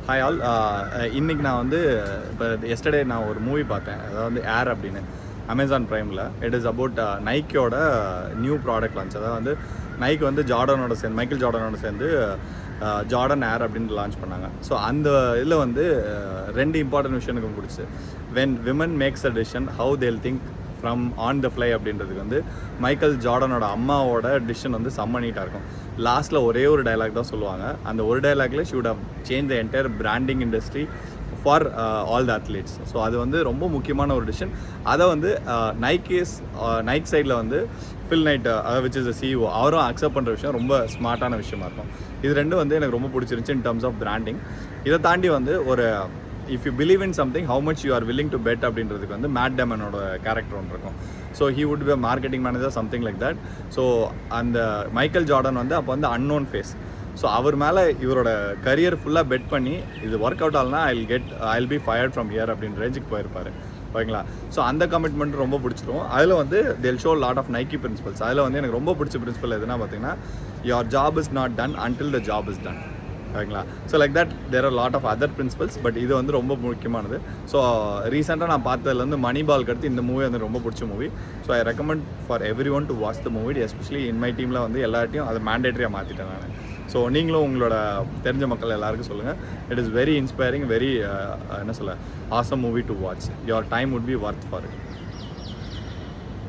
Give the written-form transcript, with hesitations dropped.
Hi all. இன்றைக்கி நான் வந்து இப்போ எஸ்டர்டே நான் ஒரு மூவி பார்த்தேன், அதாவது வந்து ஏர் அப்படின்னு அமேசான் ப்ரைமில். இட் இஸ் அபவுட் நைக்கியோட நியூ ப்ராடக்ட் லான்ச். அதாவது வந்து நைக் வந்து மைக்கேல் ஜார்டனோட சேர்ந்து ஜார்டன் ஏர் அப்படின்னு லான்ச் பண்ணாங்க. ஸோ அந்த இதில் வந்து ரெண்டு இம்பார்ட்டன்ட் விஷயம் எனக்கு பிடிச்சி. When women makes a decision how they'll think from on the fly அப்படின்றதுக்கு வந்து மைக்கேல் ஜார்டனோட அம்மாவோட டிசிஷன் வந்து செம்ம நீட்டாக இருக்கும். லாஸ்ட்டில் ஒரே ஒரு டைலாக் தான் சொல்லுவாங்க. அந்த ஒரு டைலாக்ல she would have change the entire branding industry for all the athletes. So அது வந்து ரொம்ப முக்கியமான ஒரு டிசிஷன். அதை வந்து நைக் சைடில் வந்து fill night which is CEO அவரும் அக்செப்ட் பண்ணுற விஷயம் ரொம்ப ஸ்மார்ட்டான விஷயமா இருக்கும். இது ரெண்டும் வந்து எனக்கு ரொம்ப பிடிச்சிருந்துச்சு இன் டர்ம்ஸ் ஆஃப் பிராண்டிங். இதை தாண்டி வந்து ஒரு if you believe in something how much you are willing to bet அப்படின்றதுக்கு வந்து மேட் டேமனோட கேரக்டர் ஒன்று இருக்கும். So he would be marketing manager something like that. So அந்த மைக்கேல் ஜார்டன் வந்து அப்போ வந்து அன்னோன் ஃபேஸ். ஸோ அவர் மேலே இவரோட கரியர் ஃபுல்லாக பெட் பண்ணி இது ஒர்க் அவுட் ஆகலனா I'll be fired from here அப்படின்ற ரேஞ்சுக்கு போயிருப்பார். ஓகேங்களா? ஸோ அந்த கமிட்மெண்ட் ரொம்ப பிடிச்சிரும். அதில் வந்து they'll show lot of Nike principles. அதில் வந்து எனக்கு ரொம்ப பிடிச்ச பிரின்சிபல் எதுனா பார்த்தீங்கன்னா, your job is not done until the job is done. ஓகேங்களா? So like that there are lot of other principles. But இது வந்து ரொம்ப முக்கியமானது. ஸோ ரீசெண்டாக நான் பார்த்ததுலேருந்து மணி பால்க்கு அடுத்து இந்த மூவி வந்து ரொம்ப பிடிச்ச movie. So I recommend for every one to watch the movie. Especially in my டீமில் வந்து எல்லார்ட்டையும் அதை மேண்டேட்டரியாக மாற்றிட்டேன் நான். ஸோ நீங்களும் உங்களோட தெரிஞ்ச மக்கள் எல்லாருக்கும் சொல்லுங்கள். It is very inspiring, very என்ன சொல்ல awesome movie to watch. Your time would be worth for it.